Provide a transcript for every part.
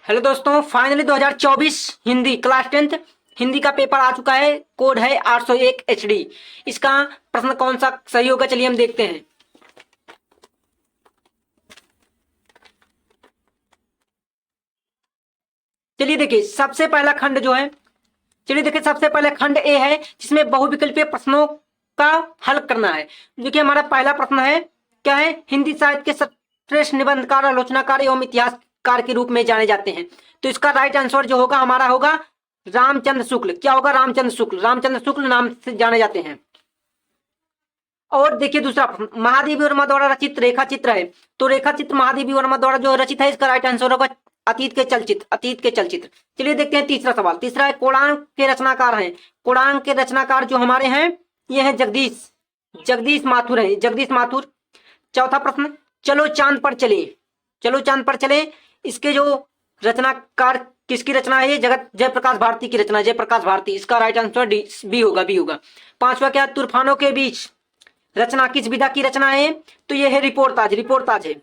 Hello दोस्तों, finally 2024 Hindi class 10th Hindi का paper आ चुका है। कोड है 801 HD। इसका प्रश्न कौन सा सही होगा, चलिए हम देखते हैं। चलिए देखिए, सबसे पहला खंड जो है, चलिए देखिए सबसे पहले खंड ए है जिसमें बहुविकल्पीय प्रश्नों का हल करना है। देखिए हमारा पहला प्रश्न है, क्या है? हिंदी साहित्य के श्रेष्ठ निबंधकार, आलोचनाकार एवं इतिहासकार के रूप में जाने जाते हैं। तो इसका राइट आंसर जो होगा हमारा होगा रामचंद्र शुक्ल। क्या होगा? रामचंद्र शुक्ल। रामचंद्र शुक्ल नाम से जाने जाते हैं। और देखिए दूसरा प्रश्न, महादेवी वर्मा द्वारा रचित रेखा चित्र है। तो रेखा चित्र महादेवी वर्मा द्वारा जो रचित है, इसका राइट आंसर होगा अतीत के चलचित्र। अतीत के चलचित्र। चलिए देखते हैं तीसरा सवाल। तीसरा है, कोणार्क के रचनाकार हैं। कोणार्क के रचनाकार जो हमारे हैं ये है जगदीश माथुर है। जगदीश माथुर। चौथा प्रश्न, चलो चांद पर चले। चलो चांद पर चले, इसके जो रचनाकार किसकी रचना है? ये जगत जयप्रकाश भारती की रचना। जयप्रकाश भारती। इसका राइट आंसर बी होगा। बी होगा। पांचवा क्या? तूफानों के बीच रचना किस विधा की रचना है? तो ये है रिपोर्टाज। रिपोर्टाज है।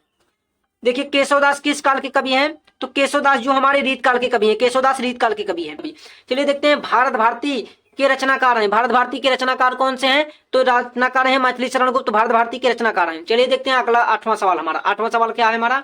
देखिए केशवदास किस काल के कवि हैं? तो केशवदास जो हमारे रीत काल के कवि हैं। केशवदास रीत काल के कवि हैं। चलिए देखते हैं, भारत भारती के रचनाकार हैं। भारत भारती के रचनाकार कौन से हैं? तो रचनाकार हैं मैथिली शरण गुप्त। भारत भारती के रचनाकार हैं। चलिए देखते हैं अगला आठवां सवाल। हमारा आठवां सवाल क्या है हमारा?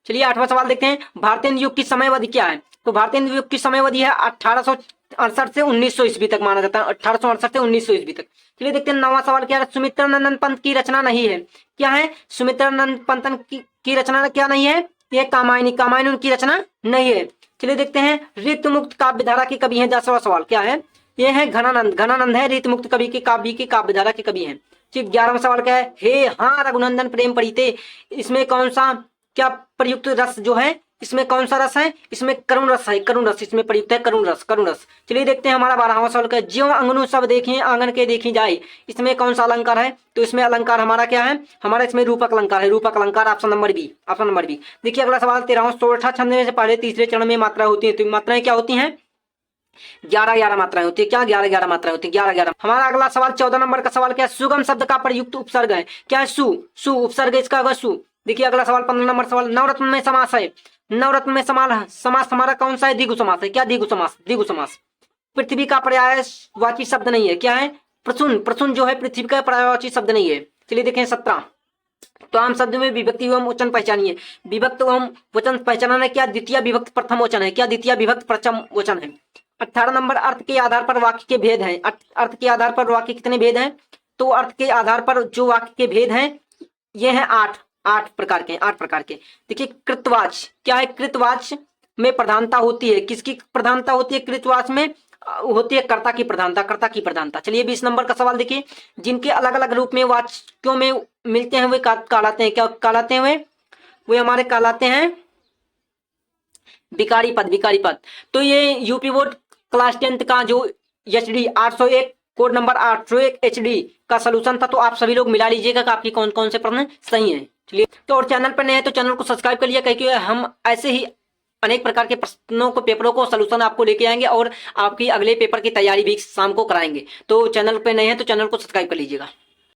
चलिए आठवां सवाल देखते हैं, भारतीय युग की समयावधि क्या है? तो भारतीय युग की समयावधि है 1868 से 1900 ईस्वी तक माना जाता है। 1868 से 1900 ईस्वी तक। चलिए देखते हैं नौवां सवाल क्या है? सुमित्रानंद पंत की रचना नहीं है। क्या है? सुमित्रानंद पंत की रचना क्या नहीं है? ये कामायनी उनकी रचना नहीं है। चलिए देखते हैं, ऋतु मुक्त काव्यधारा के कवि हैं। 10वां सवाल क्या है? ये है घनानंद है ऋतु मुक्त कवि के काव्य की काव्यधारा के कवि हैं। ठीक। 11वां सवाल क्या है? हे हाँ रघुनंदन प्रेम परिते, इसमें कौन सा क्या प्रयुक्त रस जो है, इसमें कौन सा रस है? इसमें करुण रस है। करुण रस इसमें प्रयुक्त है। करुण रस। चलिए देखते हैं हमारा 12वां सवाल का, ज्यों अंगनू सब देखें आंगन के देखी जाए, इसमें कौन सा अलंकार है? तो इसमें अलंकार हमारा क्या है? हमारा इसमें रूपक अलंकार है। रूपक अलंकार। Option number B. Option number B. देखिए अगला सवाल 13वां, सोरठा छंद में से पहले तीसरे चरण में मात्रा होती है। तो मात्राएं क्या होती हैं? 11 मात्राएं होती है। क्या? 11 मात्राएं होती है। 11। हमारा अगला सवाल 14 नंबर का सवाल क्या है? सुगम शब्द का प्रयुक्त उपसर्ग है। क्या है? सु उपसर्ग इसका होगा सु। देखिए अगला सवाल 15 नंबर सवाल, नवरत्न में समास है। नवरत्न में समास हमारा कौन सा है? द्विगु समास है। क्या? द्विगु समास। पृथ्वी का पर्यायवाची शब्द नहीं है। क्या है? प्रसून जो है पृथ्वी का पर्यायवाची शब्द नहीं है। चलिए देखें 17, तो आम शब्द में विभक्ति एवं वचन पहचानिए। विभक्त एवं वचन पहचानना क्या? द्वितीय विभक्त प्रथम वचन है। क्या? द्वितीय विभक्त प्रथम वचन है। 18 नंबर, अर्थ के आधार पर वाक्य के भेद हैं। अर्थ के आधार पर वाक्य कितने भेद हैं? तो अर्थ के आधार पर जो वाक्य के भेद हैं ये हैं 8 प्रकार के। 8 प्रकार के। देखिए कृतवाच क्या है? कृतवाच में प्रधानता होती है। किसकी प्रधानता होती है? कृतवाच में होती है कर्ता की प्रधानता। चलिए 20 नंबर का सवाल देखिए, जिनके अलग अलग रूप में वाक्यों में मिलते हैं वे कहलाते हैं। क्या कहलाते हैं? वे हमारे कहलाते हैं विकारी पद। तो ये यूपी बोर्ड क्लास 10th का जो HD 801 कोड नंबर 801 HD का सलूशन था। तो आप सभी लोग मिला लीजिएगा कि आपकी कौन कौन से प्रश्न सही हैं। चलिए, तो और चैनल पर नए हैं तो चैनल को सब्सक्राइब कर लिया, क्योंकि हम ऐसे ही अनेक प्रकार के प्रश्नों को, पेपरों को सलूशन आपको लेके आएंगे और आपकी अगले पेपर की तैयारी भी शाम को कराएंगे। तो चैनल पर नए हैं तो चैनल को सब्सक्राइब कर लीजिएगा।